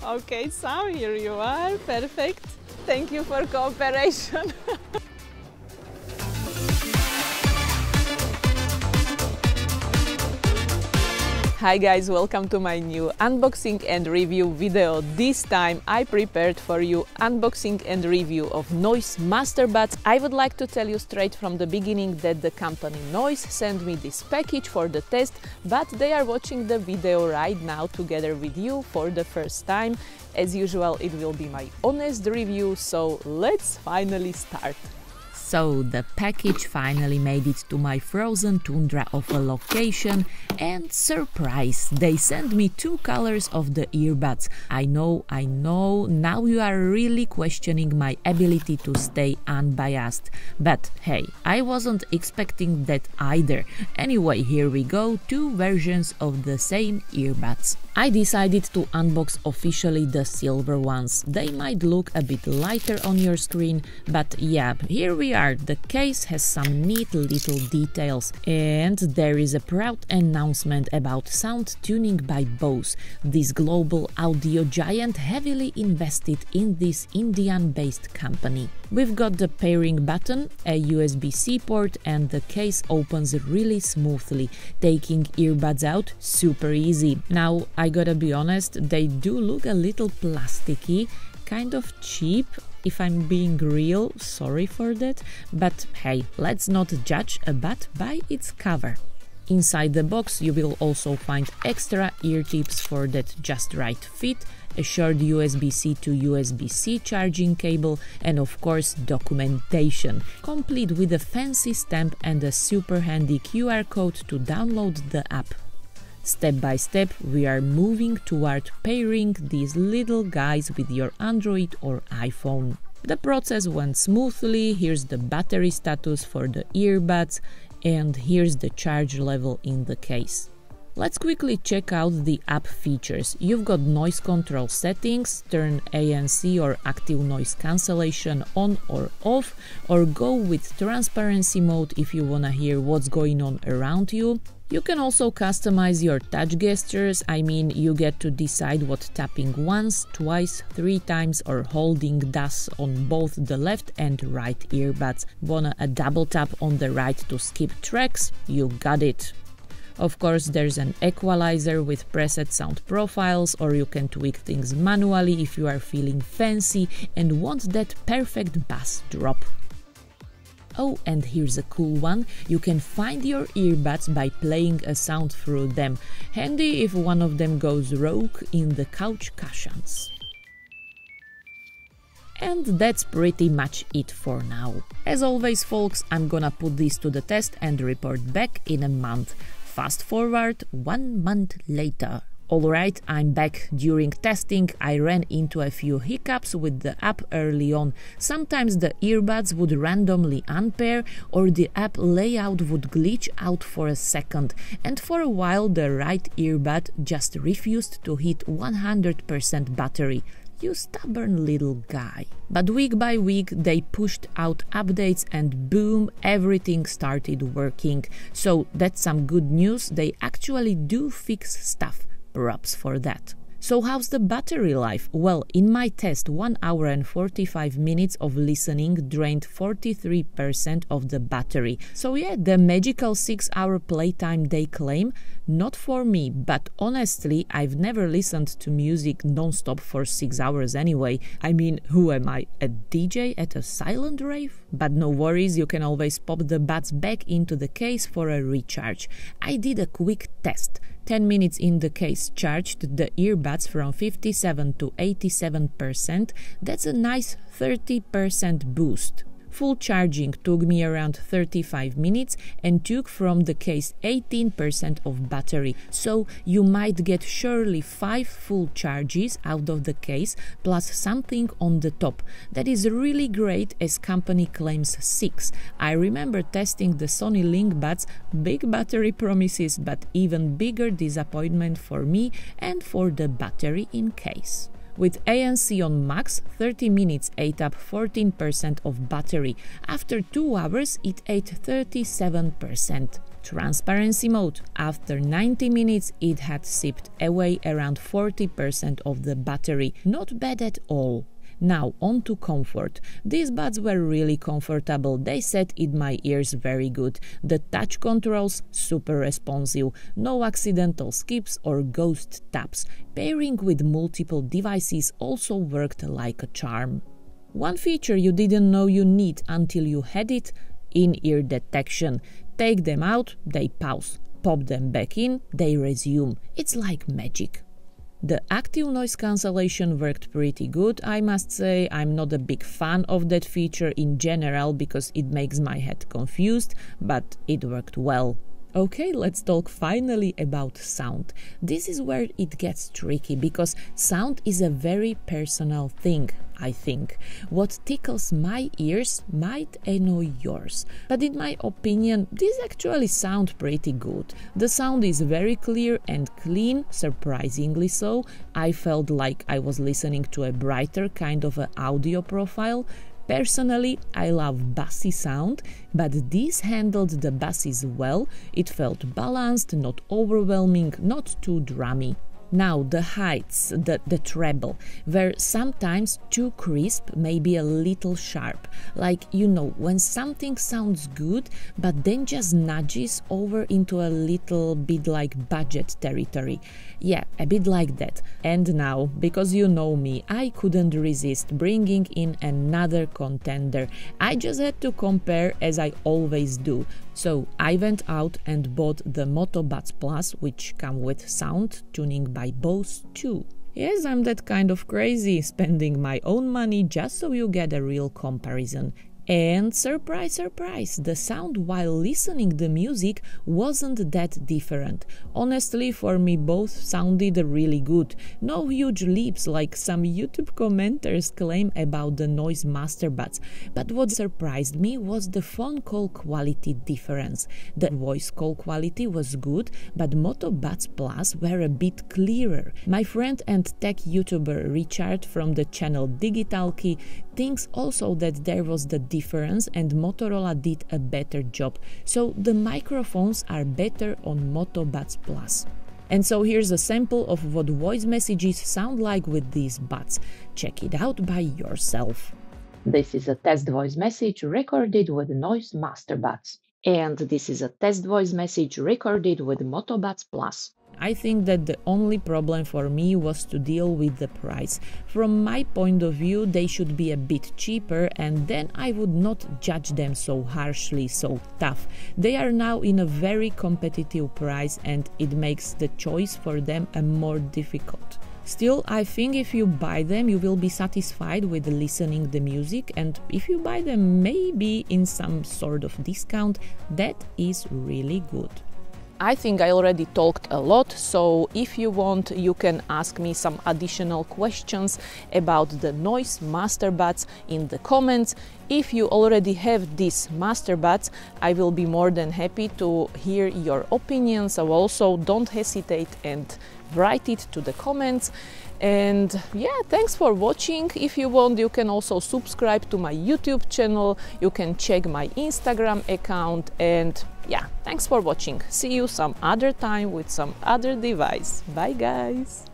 Okay, Sam, here you are. Perfect. Thank you for cooperation. Hi guys, welcome to my new unboxing and review video. This time I prepared for you unboxing and review of Noise Master Buds. I would like to tell you straight from the beginning that the company Noise sent me this package for the test, but they are watching the video right now together with you for the first time. As usual, it will be my honest review, so let's finally start. So the package finally made it to my frozen tundra of a location, and surprise, they sent me two colors of the earbuds. I know, now you are really questioning my ability to stay unbiased. But hey, I wasn't expecting that either. Anyway, here we go, two versions of the same earbuds. I decided to unbox officially the silver ones. They might look a bit lighter on your screen, but yeah, here we are. The case has some neat little details, and there is a proud announcement about sound tuning by Bose. This global audio giant heavily invested in this Indian-based company. We've got the pairing button, a USB-C port, and the case opens really smoothly, taking earbuds out super easy. Now, I gotta be honest, they do look a little plasticky, kind of cheap. If I'm being real, sorry for that, but hey, let's not judge a bud by its cover. Inside the box you will also find extra ear tips for that just right fit, a short USB-C to USB-C charging cable, and of course documentation, complete with a fancy stamp and a super handy QR code to download the app. Step by step, we are moving toward pairing these little guys with your Android or iPhone. The process went smoothly. Here's the battery status for the earbuds, and here's the charge level in the case. Let's quickly check out the app features. You've got noise control settings, turn ANC or active noise cancellation on or off, or go with transparency mode if you wanna hear what's going on around you. You can also customize your touch gestures. I mean, you get to decide what tapping once, twice, 3 times or holding does on both the left and right earbuds. Wanna a double tap on the right to skip tracks? You got it. Of course, there's an equalizer with preset sound profiles, or you can tweak things manually if you are feeling fancy and want that perfect bass drop. Oh, and here's a cool one. You can find your earbuds by playing a sound through them. Handy if one of them goes rogue in the couch cushions. And that's pretty much it for now. As always, folks, I'm gonna put this to the test and report back in a month. Fast forward 1 month later. Alright, I'm back. During testing, I ran into a few hiccups with the app early on. Sometimes the earbuds would randomly unpair, or the app layout would glitch out for a second, and for a while the right earbud just refused to hit 100% battery. You stubborn little guy. But week by week they pushed out updates and boom, everything started working. So that's some good news, they actually do fix stuff. Props for that. So how's the battery life? Well, in my test, 1 hour and 45 minutes of listening drained 43% of the battery. So yeah, the magical 6-hour playtime they claim, not for me, but honestly, I've never listened to music non-stop for 6 hours anyway. I mean, who am I, a DJ at a silent rave? But no worries, you can always pop the buds back into the case for a recharge. I did a quick test. 10 minutes in the case charged the earbuds from 57 to 87%. That's a nice 30% boost. Full charging took me around 35 minutes and took from the case 18% of battery, so you might get surely 5 full charges out of the case plus something on the top. That is really great, as company claims 6. I remember testing the Sony Link Buds, big battery promises, but even bigger disappointment for me and for the battery in case. With ANC on max, 30 minutes ate up 14% of battery. After 2 hours, it ate 37%. Transparency mode. After 90 minutes, it had sipped away around 40% of the battery. Not bad at all. Now on to comfort. These buds were really comfortable, they sat in my ears very good. The touch controls super responsive, no accidental skips or ghost taps. Pairing with multiple devices also worked like a charm. One feature you didn't know you need until you had it: in-ear detection. Take them out, they pause. Pop them back in, they resume. It's like magic. The active noise cancellation worked pretty good, I must say. I'm not a big fan of that feature in general because it makes my head confused, but it worked well. Okay, let's talk finally about sound. This is where it gets tricky because sound is a very personal thing, I think. What tickles my ears might annoy yours. But in my opinion, these actually sound pretty good. The sound is very clear and clean, surprisingly so. I felt like I was listening to a brighter kind of an audio profile. Personally, I love bassy sound, but this handled the basses well. It felt balanced, not overwhelming, not too drummy. Now the heights, the treble, were sometimes too crisp, maybe a little sharp. Like, you know, when something sounds good, but then just nudges over into a little bit like budget territory. Yeah, a bit like that. And now, because you know me, I couldn't resist bringing in another contender. I just had to compare, as I always do. So I went out and bought the Moto Buds Plus, which come with sound tuning by Bose too. Yes, I'm that kind of crazy, spending my own money just so you get a real comparison. And surprise, surprise, the sound while listening the music wasn't that different. Honestly, for me both sounded really good. No huge leaps like some YouTube commenters claim about the Noise Master Buds. But what surprised me was the phone call quality difference. The voice call quality was good, but Moto Buds Plus were a bit clearer. My friend and tech YouTuber Richard from the channel Digital Key thinks also that there was the difference and Motorola did a better job, so the microphones are better on Moto Buds Plus. And so here's a sample of what voice messages sound like with these buds. Check it out by yourself. This is a test voice message recorded with Noise Master Buds. And this is a test voice message recorded with Moto Buds Plus. I think that the only problem for me was to deal with the price. From my point of view, they should be a bit cheaper, and then I would not judge them so harshly, so tough. They are now in a very competitive price, and it makes the choice for them a more difficult. Still, I think if you buy them, you will be satisfied with listening the music, and if you buy them maybe in some sort of discount, that is really good. I think I already talked a lot, so if you want, you can ask me some additional questions about the Noise Master Buds in the comments. If you already have these Master Buds, I will be more than happy to hear your opinions, so also don't hesitate and write it to the comments. And yeah, thanks for watching. If you want, you can also subscribe to my YouTube channel, you can check my Instagram account, and yeah, thanks for watching. See you some other time with some other device. Bye guys!